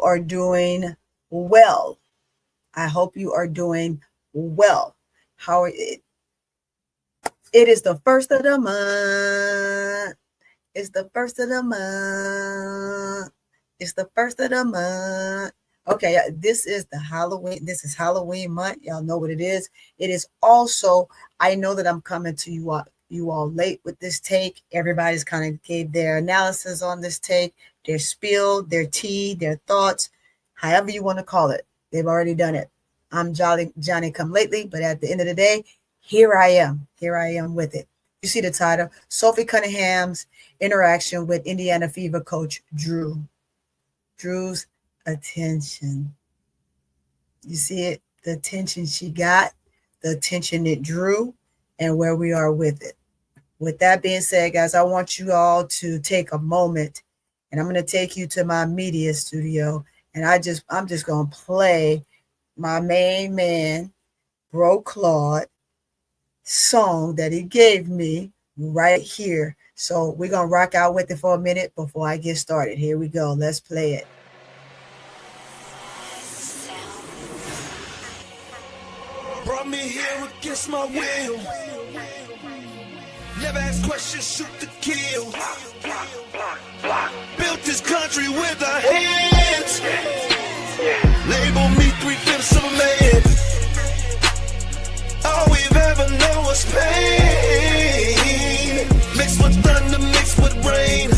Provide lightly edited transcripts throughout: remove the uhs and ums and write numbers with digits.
are doing well. I hope you are doing well. How it is the first of the month. It's the first of the month. It's the first of the month. Okay, this is the Halloween. This is Halloween month. Y'all know what it is. It is also, I know that I'm coming to you all late with this take. Everybody's kind of gave their analysis on this take, their spiel, their tea, their thoughts, however you want to call it. They've already done it. I'm Johnny come lately, but at the end of the day, here I am. Here I am with it. You see the title, Sophie Cunningham's interaction with Indiana Fever coach Drew. Drew's attention. You see it? The attention she got, the attention it drew, and where we are with it. With that being said, guys, I want you all to take a moment, and I'm going to take you to my media studio, and I'm just going to play my main man, Bro Claude, song that he gave me right here. So we're going to rock out with it for a minute before I get started. Here we go. Let's play it. Brought me here against my will. Never ask questions, shoot to kill. Built this country with our hands. Label me 3/5 of a man. All we've ever known was pain. Mixed with thunder, mixed with rain.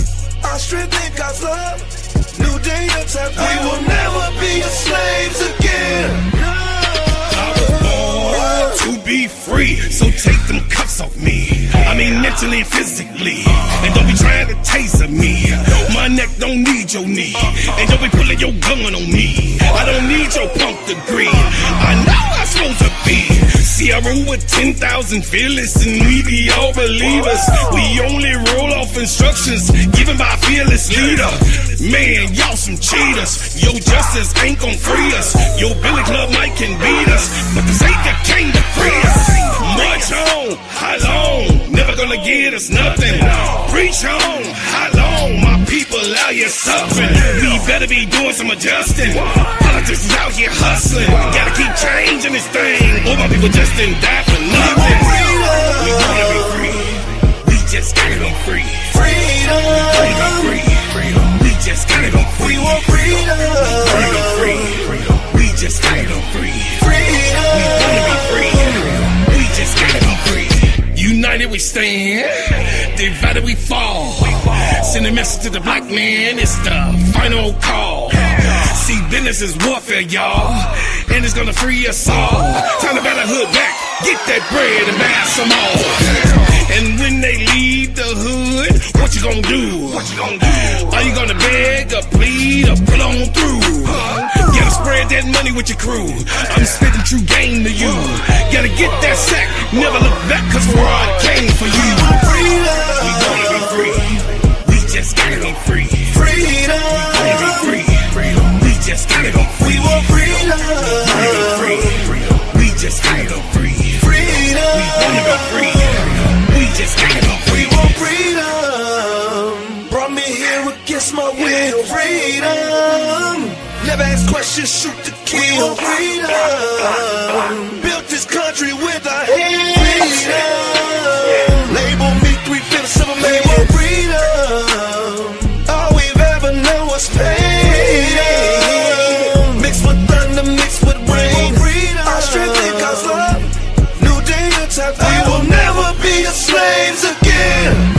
Our strength in God's love. New day attack. We will never be slaves again. To be free, so take them cuffs off me. I mean mentally and physically. And don't be trying to taser me. My neck don't need your knee. And don't be pulling your gun on me. I don't need your punk degree. I know I'm supposed to be. See, I roll with 10,000 fearless, and we be all believers. We only roll off instructions given by a fearless leader. Man, y'all some cheaters. Your justice ain't gon' free us. Your Billy Club might can beat us, but the Savior came to free us. March on, how long? Never gonna get us nothing. Preach on, how long? My people out here suffering. We better be doing some adjusting. Politics is out here hustling. Gotta keep changing this thing, or my people just didn't die for nothing. We wanna be free. We just gotta be free. Freedom. We just gotta be free. We want freedom. We just gotta be free. Freedom. We wanna be free. We just gotta be free. United we stand, divided we fall. Send a message to the black man, it's the final call. See, business is warfare, y'all, and it's gonna free us all. Time to bat a hood back, get that bread and buy some more. And when they leave the hood, what you gonna do? Are you gonna beg or plead or pull on through? Gotta spread that money with your crew. I'm spitting true game to you. Gotta get that sack, never look back, cause fraud came for you. We gonna be free. We just gotta be free. Freedom. We gonna be free. We just gotta be free. We want freedom. We be free. We just gotta be free. Freedom. We wanna be free. We just gotta be free. We want freedom. Brought me here against my will. Freedom. Never ask questions, shoot to kill. We want freedom. Built this country with our hands. Freedom. Label me 3/5 of a man. We want freedom. All we've ever known was pain. Mixed with thunder, mixed with rain. Our strength in God's love. New day attack. We will never be slaves again.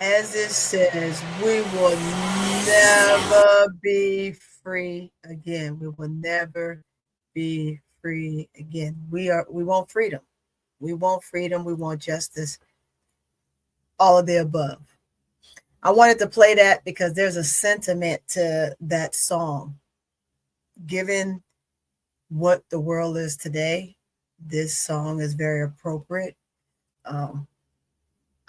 As it says, we will never be free again. We will never be free again. We want freedom. We want freedom. We want justice. All of the above. I wanted to play that because there's a sentiment to that song. Given what the world is today, this song is very appropriate.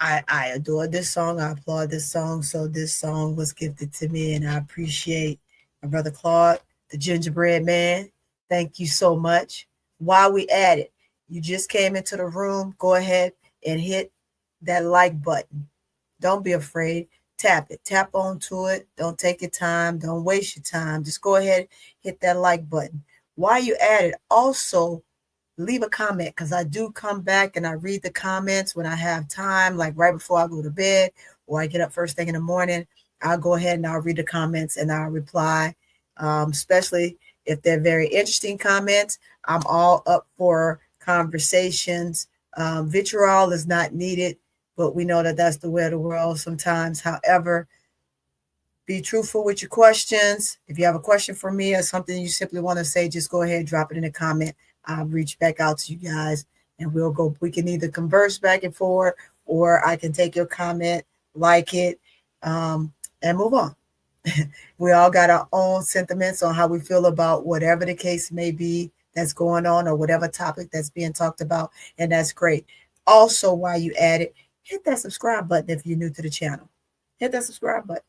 I adore this song. I applaud this song. So this song was gifted to me, and I appreciate my brother Claude, the gingerbread man. Thank you so much. While we at it, you just came into the room, go ahead and hit that like button. Don't be afraid. Tap it. Tap onto it. Don't take your time. Don't waste your time. Just go ahead, hit that like button. While you at it, also leave a comment, because I do come back and I read the comments when I have time, like right before I go to bed or I get up first thing in the morning. I'll go ahead and I'll read the comments and I'll reply, especially if they're very interesting comments. I'm all up for conversations. Vitriol is not needed, but we know that that's the way of the world sometimes. However, be truthful with your questions. If you have a question for me or something you simply want to say, just go ahead and drop it in a comment. I'll reach back out to you guys and we can either converse back and forth, or I can take your comment, like it, and move on. We all got our own sentiments on how we feel about whatever the case may be that's going on, or whatever topic that's being talked about. And that's great. Also, while you at it, hit that subscribe button if you're new to the channel. Hit that subscribe button.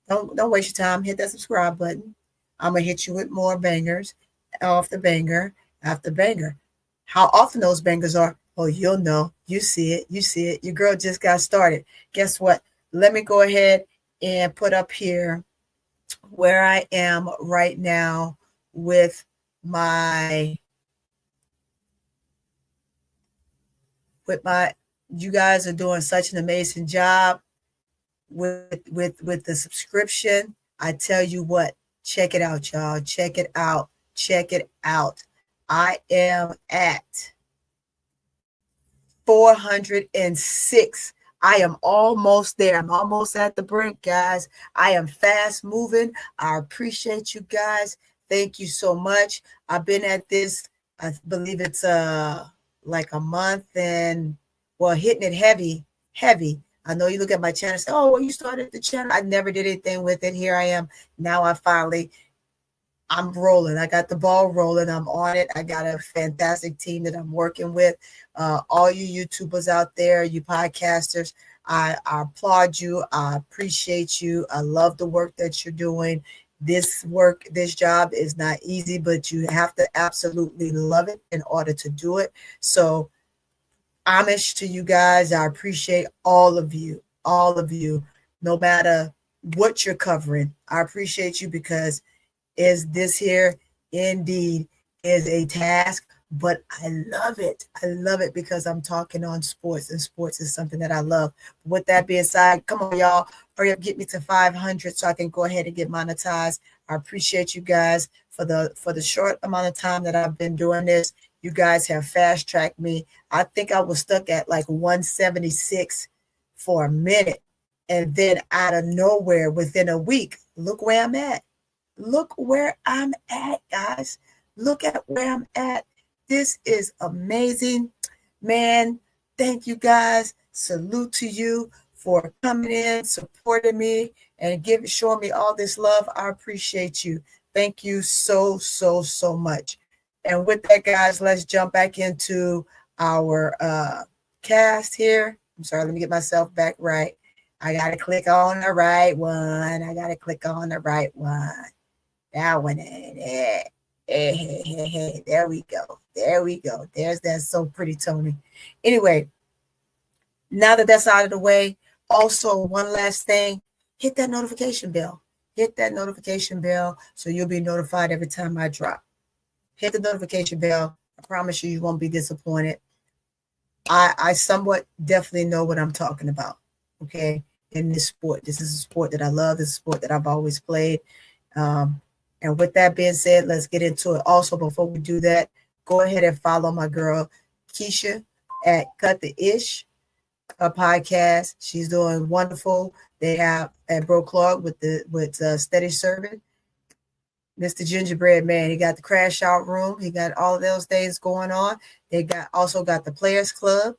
Don't waste your time. Hit that subscribe button. I'm going to hit you with more bangers after banger after banger. How often those bangers are, oh, you'll know. You see it. You see it. Your girl just got started. Guess what? Let me go ahead and put up here where I am right now with you guys are doing such an amazing job with the subscription. I tell you what, check it out, y'all. Check it out. Check it out. I am at 406. I am almost there. I'm almost at the brink, guys. I am fast moving. I appreciate you guys. Thank you so much. I've been at this, I believe it's like a month, and well, hitting it heavy. I know you look at my channel and say, oh, well, you started the channel. I never did anything with it. Here I am. Now I'm rolling. I got the ball rolling. I'm on it. I got a fantastic team that I'm working with. All you YouTubers out there, you podcasters, I applaud you. I appreciate you. I love the work that you're doing. This job is not easy, but you have to absolutely love it in order to do it. So homage to you guys. I appreciate all of you, no matter what you're covering. I appreciate you, because this here indeed is a task, but I love it. I love it because I'm talking on sports, and sports is something that I love. With that being said, come on, y'all, hurry up, get me to 500 so I can go ahead and get monetized. I appreciate you guys for the short amount of time that I've been doing this. You guys have fast tracked me. I think I was stuck at like 176 for a minute. And then out of nowhere, within a week, look where I'm at. Look where I'm at, guys. Look at where I'm at. This is amazing. Man, thank you guys. Salute to you for coming in, supporting me, and showing me all this love. I appreciate you. Thank you so much. And with that, guys, let's jump back into our cast here. I'm sorry, let me get myself back right. I got to click on the right one. That one ain't it. Hey. There we go. There's that so pretty, Tony. Anyway, now that that's out of the way, also one last thing, hit that notification bell. So you'll be notified every time I drop. Hit the notification bell. I promise you won't be disappointed. I somewhat definitely know what I'm talking about, okay, in this sport. This is a sport that I love. This is a sport that I've always played. And with that being said, let's get into it. Also, before we do that, go ahead and follow my girl, Keisha, at Cut the Ish, a podcast. She's doing wonderful. They have at Bro Clark with Steady Serving. Mr. Gingerbread Man, he got the crash out room. He got all of those things going on. They also got the Players Club.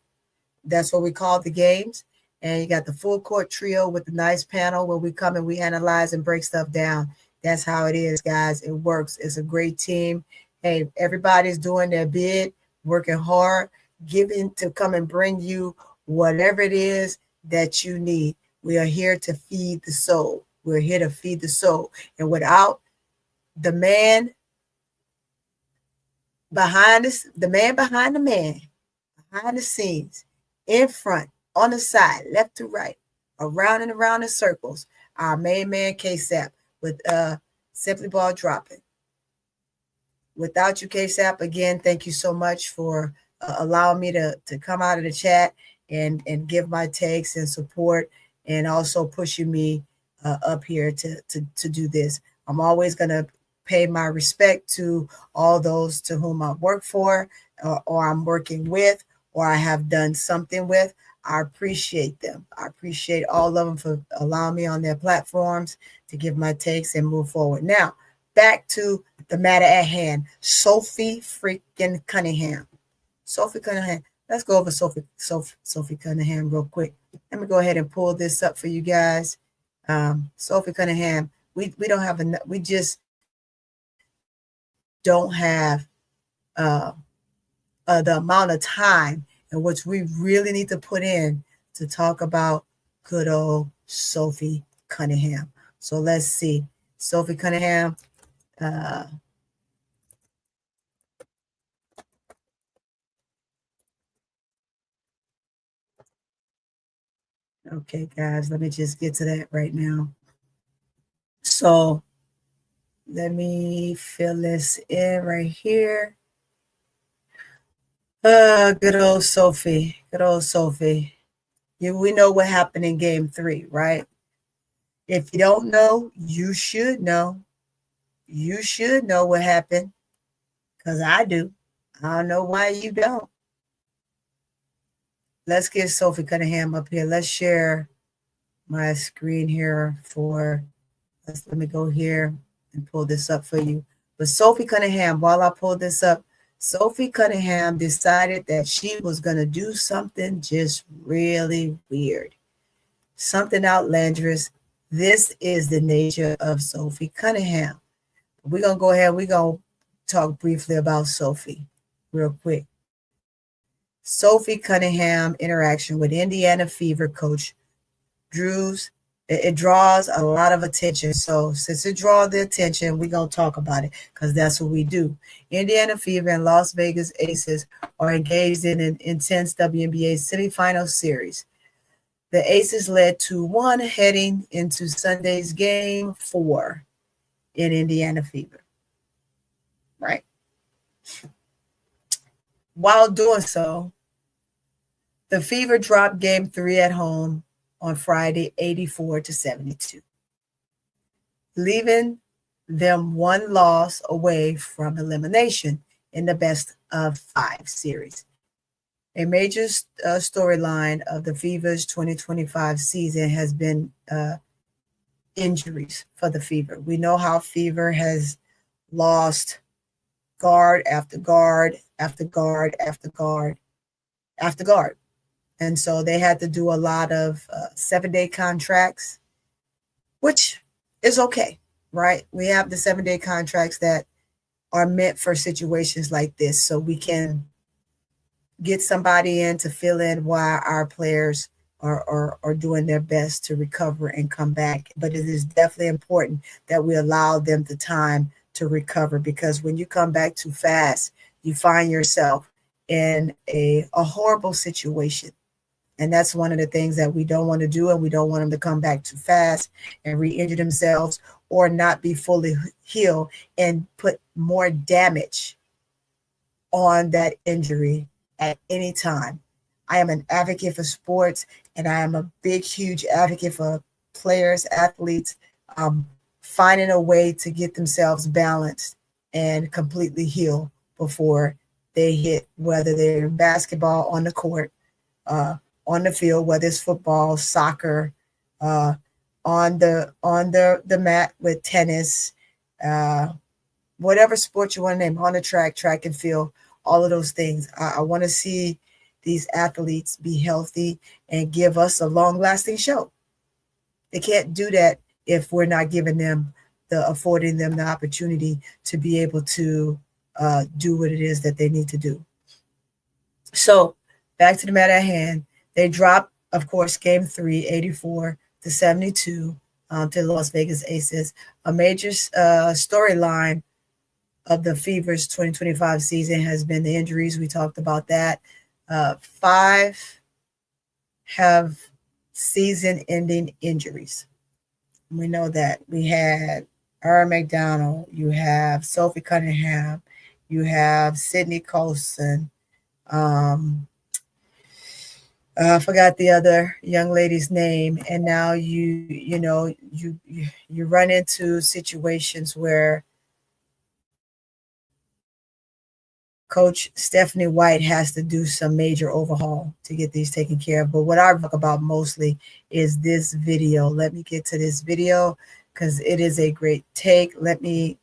That's what we call the games. And you got the full court trio with the nice panel where we come and we analyze and break stuff down. That's how it is, guys. It works. It's a great team. Hey, everybody's doing their bid, working hard, giving to come and bring you whatever it is that you need. We are here to feed the soul. We're here to feed the soul. And without the man behind us, behind the scenes, in front, on the side, left to right, around and around in circles. Our main man KSAP with Simply Ball Dropping. Without you, KSAP, again, thank you so much for allowing me to come out of the chat and give my takes and support, and also pushing me up here to do this. I'm always going to pay my respect to all those to whom I work for, or I'm working with, or I have done something with. I appreciate them. I appreciate all of them for allowing me on their platforms to give my takes and move forward. Now, back to the matter at hand. Sophie freaking Cunningham. Sophie Cunningham. Let's go over Sophie Cunningham real quick. Let me go ahead and pull this up for you guys. Sophie Cunningham. We don't have enough. We just don't have the amount of time in which we really need to put in to talk about good old Sophie Cunningham. So let's see. Sophie Cunningham. Okay, guys, let me just get to that right now. So let me fill this in right here. Good old Sophie. Good old Sophie. We know what happened in game 3, right? If you don't know, you should know. You should know what happened, because I do. I don't know why you don't. Let's get Sophie Cunningham up here. Let's share my screen here let me go here and pull this up for you. But Sophie Cunningham, while I pull this up, Sophie Cunningham decided that she was going to do something just really weird, something outlandish. This is the nature of Sophie Cunningham. We're going to go ahead. We're going to talk briefly about Sophie real quick. Sophie Cunningham interaction with Indiana Fever coach it draws a lot of attention. So since it draws the attention, we're going to talk about it, because that's what we do. Indiana Fever and Las Vegas Aces are engaged in an intense WNBA semifinal series. The Aces led 2-1 heading into Sunday's game 4 in Indiana Fever. Right. While doing so, the Fever dropped game 3 at home on Friday, 84-72, leaving them one loss away from elimination in the best of 5 series. A major storyline of the Fever's 2025 season has been injuries for the Fever. We know how Fever has lost guard after guard after guard after guard after guard. And so they had to do a lot of 7-day contracts, which is okay, right? We have the 7-day contracts that are meant for situations like this, so we can get somebody in to fill in while our players are doing their best to recover and come back. But it is definitely important that we allow them the time to recover, because when you come back too fast, you find yourself in a horrible situation. And that's one of the things that we don't want to do, and we don't want them to come back too fast and re-injure themselves or not be fully healed and put more damage on that injury at any time. I am an advocate for sports, and I am a big, huge advocate for players, athletes, finding a way to get themselves balanced and completely heal before they hit, whether they're in basketball on the court, on the field, whether it's football, soccer, on the mat with tennis, whatever sport you want to name, on the track and field, all of those things. I want to see these athletes be healthy and give us a long-lasting show. They can't do that if we're not giving them affording them the opportunity to be able to do what it is that they need to do. So back to the matter at hand. They dropped, of course, game 3, 84-72 to the Las Vegas Aces. A major storyline of the Fever's 2025 season has been the injuries. We talked about that. 5 have season-ending injuries. We know that we had Earl McDonald, you have Sophie Cunningham, you have Sydney Colson. I forgot the other young lady's name, and now you run into situations where Coach Stephanie White has to do some major overhaul to get these taken care of. But what I talk about mostly is this video. Let me get to this video because it is a great take. Let me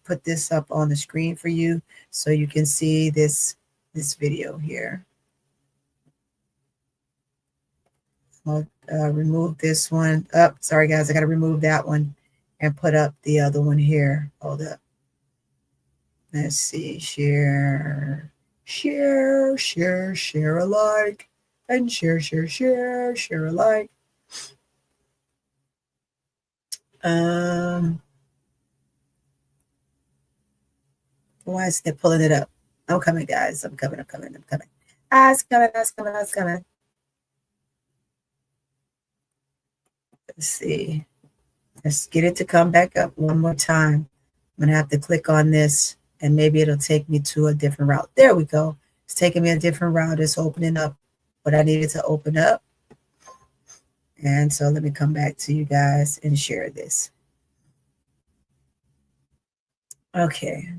put this up on the screen for you so you can see this video here. I'll remove this one up. Sorry, guys, I got to remove that one and put up the other one here. Hold up. Let's see. Share alike, and share alike. Why is it pulling it up? I'm coming, guys. I'm coming. It's coming. Let's see. Let's get it to come back up one more time. I'm going to have to click on this, and maybe it'll take me to a different route. There we go. It's taking me a different route. It's opening up what I needed to open up. And so let me come back to you guys and share this. Okay.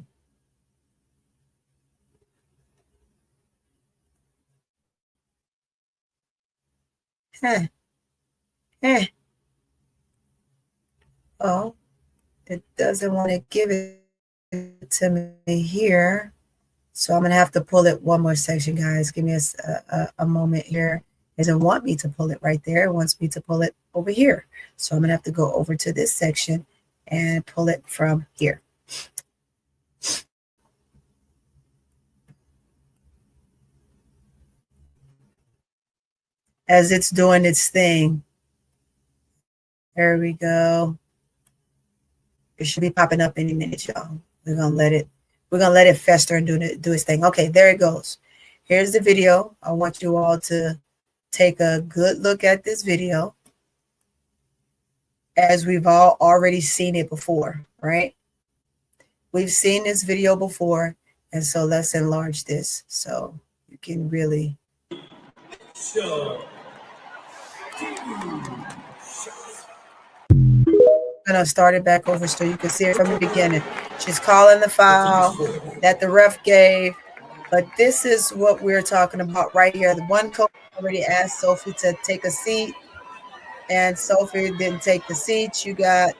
Oh, it doesn't want to give it to me here. So I'm going to have to pull it one more section, guys. Give me a moment here. It doesn't want me to pull it right there. It wants me to pull it over here. So I'm going to have to go over to this section and pull it from here. As it's doing its thing. There we go. It should be popping up any minute, y'all. We're gonna let it fester and do its thing. Okay, there it goes. Here's the video. I want you all to take a good look at this video, as we've all already seen it before, right? We've seen this video before, and so let's enlarge this so you can really. I'm gonna start it back over so you can see it from the beginning. She's calling the foul that the ref gave, but this is what we're talking about right here. The one coach already asked Sophie to take a seat, and Sophie didn't take the seat. You got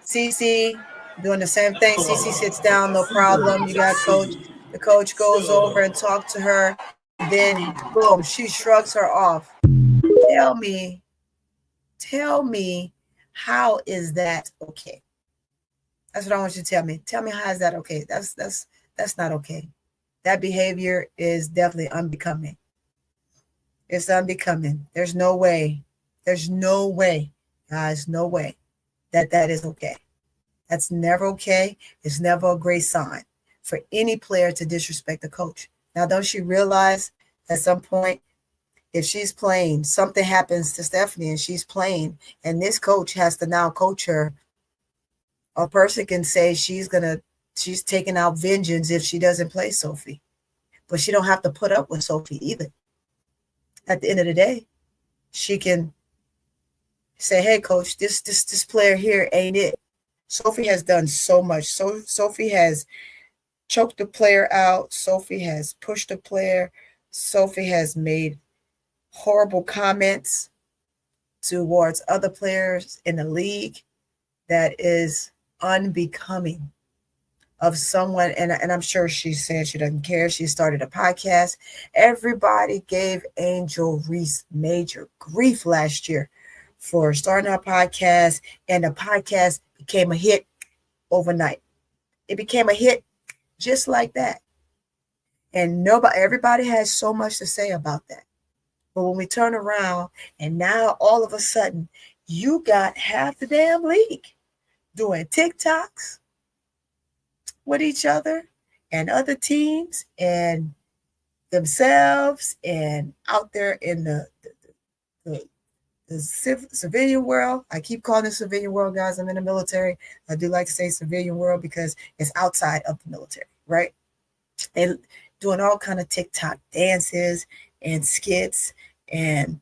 Cece doing the same thing. Cece sits down, no problem. You got coach. The coach goes over and talks to her. Then, boom, she shrugs her off. Tell me, how is that okay? That's what I want you to tell me. Tell me, how is that okay? That's not okay. That behavior is definitely unbecoming. It's unbecoming. There's no way, guys, no way that is okay. That's never okay. It's never a great sign for any player to disrespect a coach. Now, don't you realize at some point, if she's playing, something happens to Stephanie and she's playing, and this coach has to now coach her, a person can say she's taking out vengeance if she doesn't play Sophie. But she don't have to put up with Sophie either. At the end of the day, she can say, hey, coach, this player here ain't it. Sophie has done so much. So Sophie has choked the player out. Sophie has pushed the player. Sophie has made horrible comments towards other players in the league that is unbecoming of someone. And I'm sure she said she doesn't care. She started a podcast. Everybody gave Angel Reese major grief last year for starting a podcast, and the podcast became a hit overnight. It became a hit just like that. And everybody has so much to say about that. But when we turn around and now all of a sudden you got half the damn league doing TikToks with each other and other teams and themselves and out there in the the civilian world. I keep calling it civilian world, guys. I'm in the military. I do like to say civilian world because it's outside of the military, right? And doing all kind of TikTok dances and skits and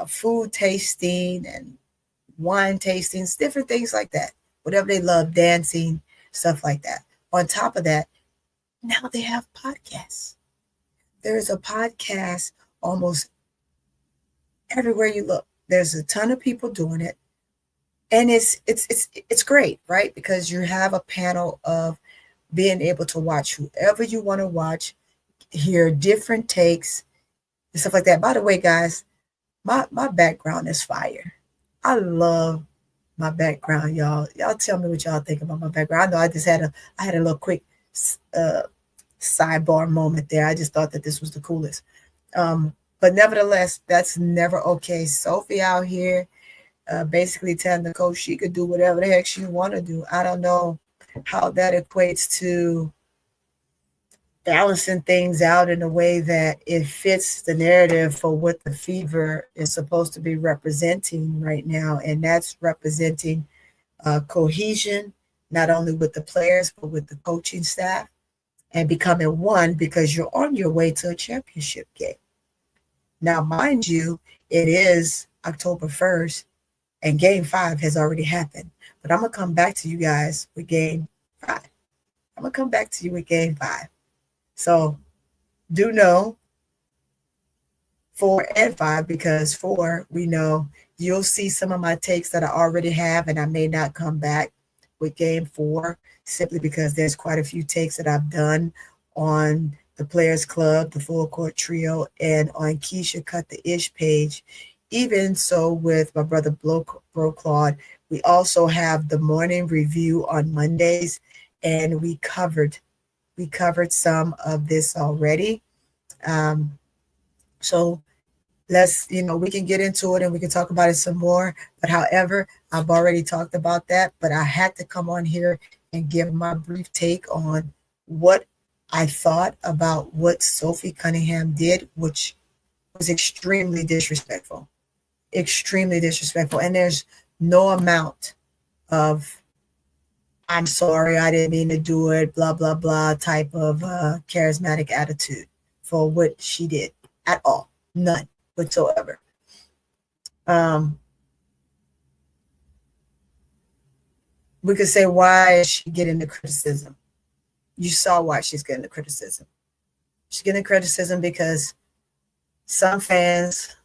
food tasting and wine tastings, different things like that. Whatever they love, dancing, stuff like that. On top of that, now they have podcasts. There is a podcast almost everywhere you look. There's a ton of people doing it, and it's great, right? Because you have a panel of being able to watch whoever you want to watch, hear different takes and stuff like that. By the way, guys, my background is fire. I love my background, y'all. Y'all tell me what y'all think about my background. I know I had a little quick sidebar moment there. I just thought that this was the coolest. But nevertheless, that's never okay. Sophie out here basically telling the coach she could do whatever the heck she want to do. I don't know how that equates to balancing things out in a way that it fits the narrative for what the Fever is supposed to be representing right now. And that's representing cohesion, not only with the players, but with the coaching staff, and becoming one because you're on your way to a championship game. Now, mind you, it is October 1st and game 5 has already happened. But I'm going to come back to you guys with game 5. I'm going to come back to you with game 5. So do know 4 and 5, because 4, we know you'll see some of my takes that I already have, and I may not come back with game 4 simply because there's quite a few takes that I've done on the Players Club, the Full Court Trio, and on Keisha Cut the Ish page. Even so, with my brother Bro Claude, we also have the morning review on Mondays, and we covered some of this already. So let's, we can get into it and we can talk about it some more. But however, I've already talked about that, but I had to come on here and give my brief take on what I thought about what Sophie Cunningham did, which was extremely disrespectful. And there's no amount of I'm sorry, I didn't mean to do it, blah, blah, blah type of charismatic attitude for what she did at all. None whatsoever. We could say, why is she getting the criticism? You saw why she's getting the criticism. She's getting the criticism because some fans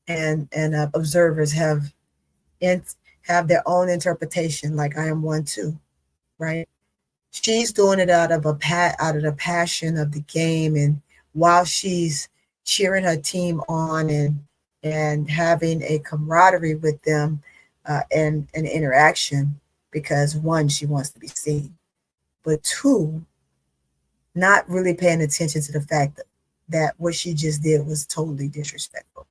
and observers have their own interpretation, like I am one too. Right, she's doing it out of the passion of the game, and while she's cheering her team on and having a camaraderie with them and an interaction, because 1, she wants to be seen, but 2, not really paying attention to the fact that what she just did was totally disrespectful.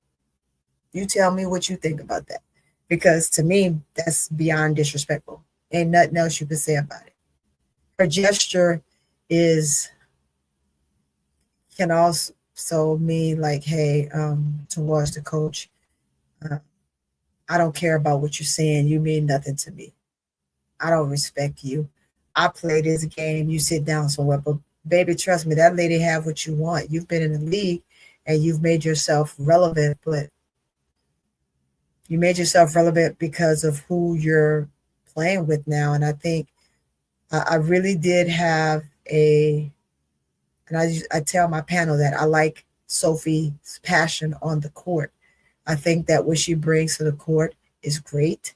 You tell me what you think about that, because to me that's beyond disrespectful. Ain't nothing else you can say about it. Her gesture can also mean like, hey, towards the coach, I don't care about what you're saying. You mean nothing to me. I don't respect you. I play this game. You sit down somewhere. But baby, trust me, that lady have what you want. You've been in the league and you've made yourself relevant, but you made yourself relevant because of who you're playing with now. And I think I really did have and I tell my panel that I like Sophie's passion on the court. I think that what she brings to the court is great.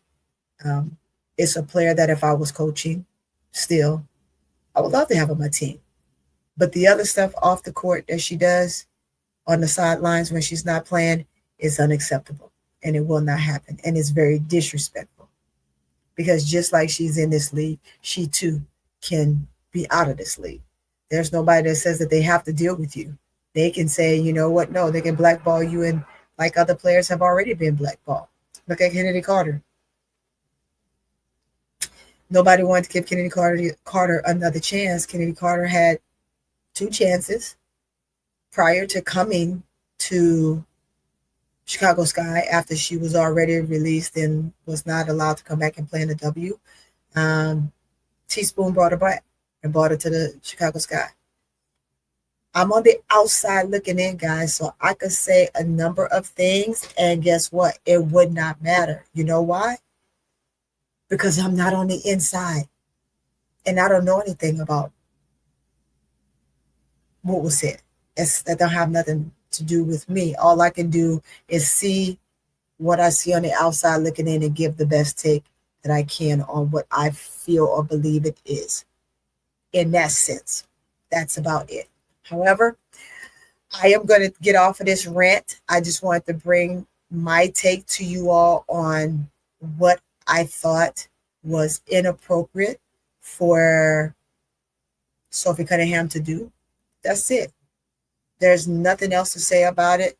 It's a player that if I was coaching still, I would love to have on my team. But the other stuff off the court that she does on the sidelines when she's not playing is unacceptable, and it will not happen. And it's very disrespectful. Because just like she's in this league, she too can be out of this league. There's nobody that says that they have to deal with you. They can say, you know what? No, they can blackball you, and like other players have already been blackballed. Look at Kennedy Carter. Nobody wanted to give Kennedy Carter another chance. Kennedy Carter had 2 chances prior to coming to Chicago Sky after she was already released and was not allowed to come back and play in the W. Teaspoon brought her back and brought her to the Chicago Sky. I'm on the outside looking in, guys, so I could say a number of things, and guess what? It would not matter. You know why? Because I'm not on the inside, and I don't know anything about what was said. That don't have nothing to do with me. All I can do is see what I see on the outside looking in and give the best take that I can on what I feel or believe it is. In that sense, that's about it. However, I am going to get off of this rant. I just wanted to bring my take to you all on what I thought was inappropriate for Sophie Cunningham to do. That's it. There's nothing else to say about it.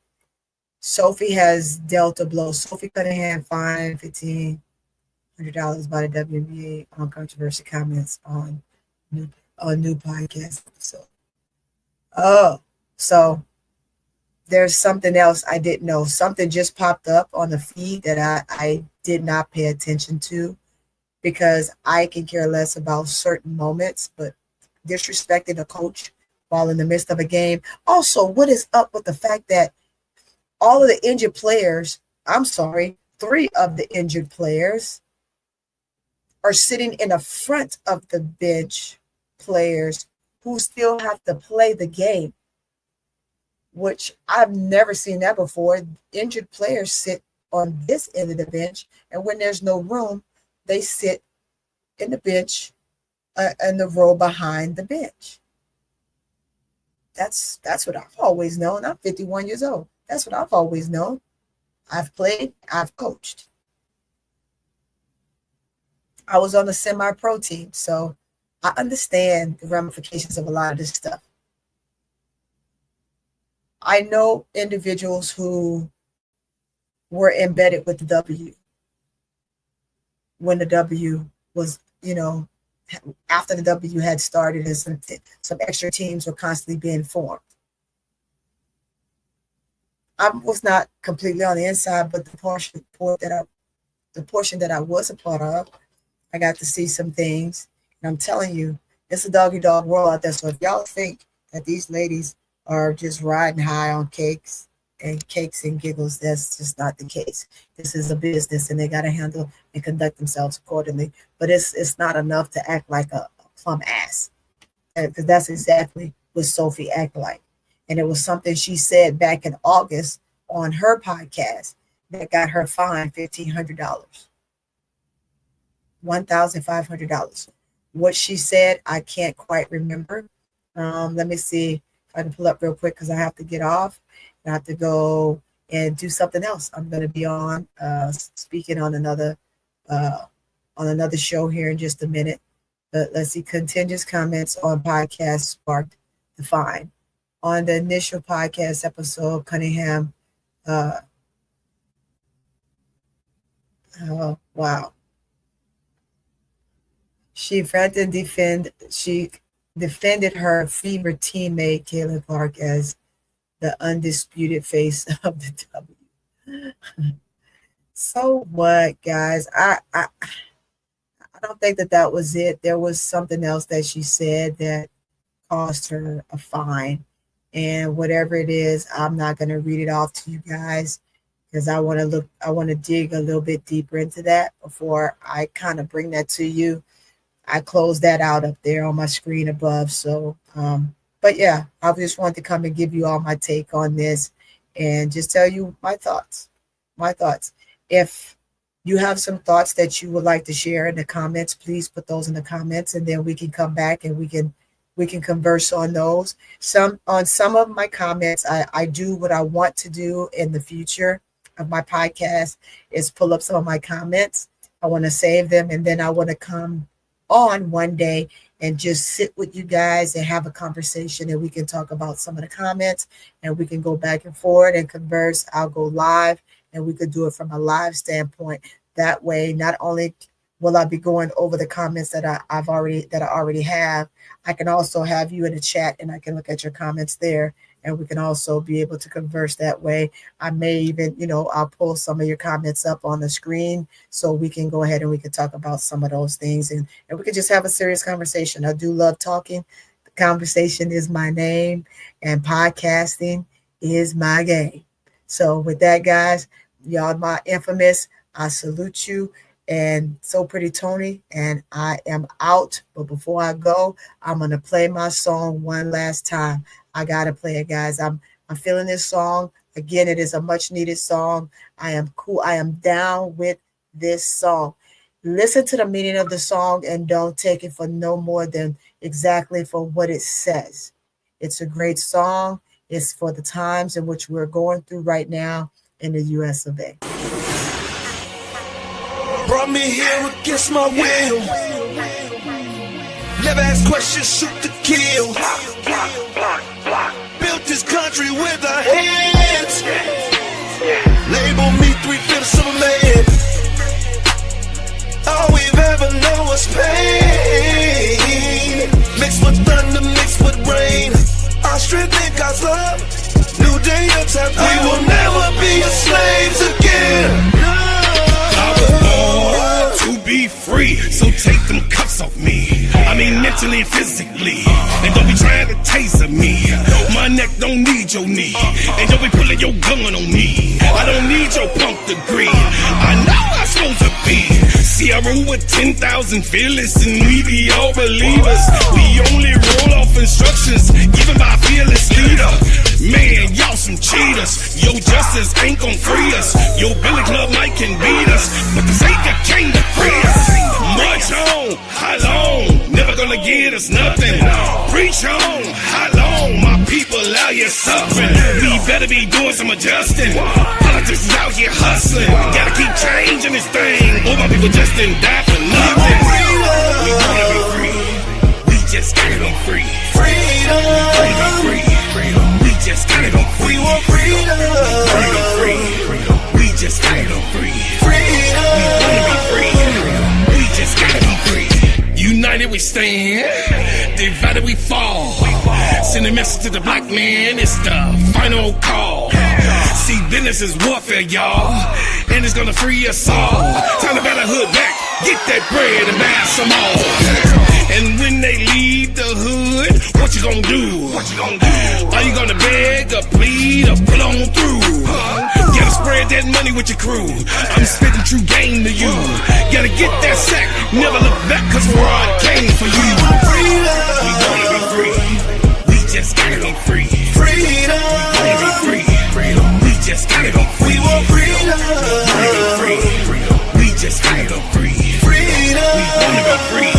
Sophie has dealt a blow. Sophie Cunningham fined $1,500 by the WNBA on controversial comments on new podcast episode. Oh, so there's something else I didn't know. Something just popped up on the feed that I did not pay attention to because I can care less about certain moments, but disrespecting a coach while in the midst of a game. Also, what is up with the fact that all of the injured players, 3 of the injured players are sitting in the front of the bench players who still have to play the game, which I've never seen that before. Injured players sit on this end of the bench, and when there's no room, they sit in the bench in the row behind the bench. That's what I've always known. I'm 51 years old. That's what I've always known. I've played, I've coached. I was on a semi-pro team, so I understand the ramifications of a lot of this stuff. I know individuals who were embedded with the W when the W was, after the W had started and some extra teams were constantly being formed. I was not completely on the inside, but the portion that I was a part of, I got to see some things. And I'm telling you, it's a dog world out there. So if y'all think that these ladies are just riding high on cakes and giggles, that's just not the case. This is a business and they got to handle and conduct themselves accordingly. But it's not enough to act like a plum ass, because that's exactly what Sophie acted like. And it was something she said back in August on her podcast that got her fined $1,500. $1,500. What she said, I can't quite remember. Let me see if I can pull up real quick because I have to get off. I have to go and do something else. I'm going to be on speaking on another show here in just a minute. But let's see, contentious comments on podcast sparked the fine. On the initial podcast episode, Cunningham, wow. She defended her female teammate, Caitlin Clark, as the undisputed face of the W. So what, guys? I don't think that was it. There was something else that she said that cost her a fine. And whatever it is, I'm not going to read it off to you guys because I want to dig a little bit deeper into that before I kind of bring that to you. I closed that out up there on my screen above. So, but yeah, I just wanted to come and give you all my take on this and just tell you my thoughts. If you have some thoughts that you would like to share in the comments, please put those in the comments and then we can come back and we can converse on those. Some of my comments, I do what I want to do in the future of my podcast is pull up some of my comments. I want to save them and then I want to come on one day and just sit with you guys and have a conversation and we can talk about some of the comments and we can go back and forth and converse. I'll go live and we could do it from a live standpoint. That way, not only will I be going over the comments that I already have, I can also have you in the chat and I can look at your comments there and we can also be able to converse that way. I may even, I'll pull some of your comments up on the screen so we can go ahead and we can talk about some of those things, and we can just have a serious conversation. I do love talking. The conversation is my name, and podcasting is my game. So with that, guys, y'all my infamous, I salute you. And So Pretty Tony, and I am out. But before I go, I'm going to play my song one last time. I got to play it, guys. I'm feeling this song. Again, it is a much needed song. I am cool. I am down with this song. Listen to the meaning of the song and don't take it for no more than exactly for what it says. It's a great song. It's for the times in which we're going through right now in the US of A. Brought me here against my will. Never ask questions, shoot to kill. Built this country with our hands. Label me 3/5 of a man. All we've ever known was pain. Mixed with thunder, mixed with rain. Our strength in God's love. New day, new time. We will never be slaves again. To be free, so take them cuffs off me. I mean mentally and physically. And don't be trying to taser me. My neck don't need your knee. And don't be pulling your gun on me. I don't need your punk degree. I know I'm supposed to be. See, I roll with 10,000 fearless, and we be all believers. We only roll off instructions given by a fearless leader. Man, y'all some cheaters. Your justice ain't gon' free us. Your Billy Club might can beat us, but the Savior came to free us. March on, how long? Never gonna get us nothing. Preach on, how long? My people out here suffering. We better be doing some adjusting. Politics is out here hustling. Gotta keep changing this thing. All my people just didn't die for nothing. We wanna be free. We just gotta be free. Freedom. Free. We just gotta go free. We want freedom. Free. We just gotta go free. Freedom. We wanna be free. We just gotta be free. United we stand, divided we fall. Send a message to the black man, it's the final call. See, business is warfare, y'all, and it's gonna free us all. Time to better hood back, get that bread and buy some more. And when they leave the hood, what you gonna do? Are you gonna beg or plead or pull on through? Gotta spread that money with your crew. I'm spitting true game to you. Gotta get that sack, never look back, cause we're all came for you. We wanna be free. We just gotta be free. Freedom. We wanna be free. We just gotta go free. We want freedom. We wanna be free. We just gotta go free. Freedom. We wanna be free.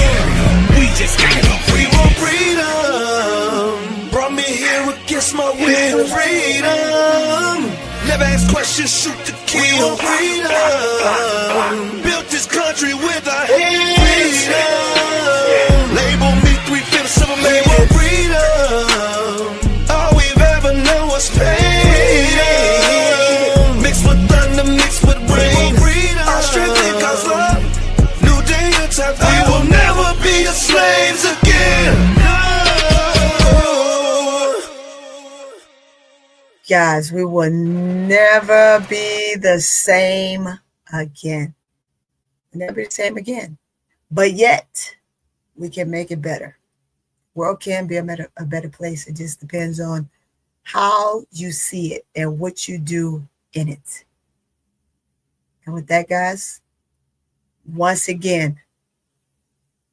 We just gotta go free. We want freedom. Brought me here against my will. Freedom. Never ask questions, shoot to kill. We want freedom. Built this country with our hands. Freedom. Label me 3/5 of a man. We want freedom. All we've ever known was pain. Mixed with thunder, mixed with rain. Our strength in God's love. New day, new time. We will never be slaves again. Guys, we will never be the same again. Never be the same again. But yet, we can make it better. World can be a better place. It just depends on how you see it and what you do in it. And with that, guys, once again,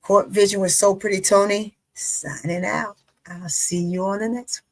Court Vision with So Pretty Tony, signing out. I'll see you on the next one.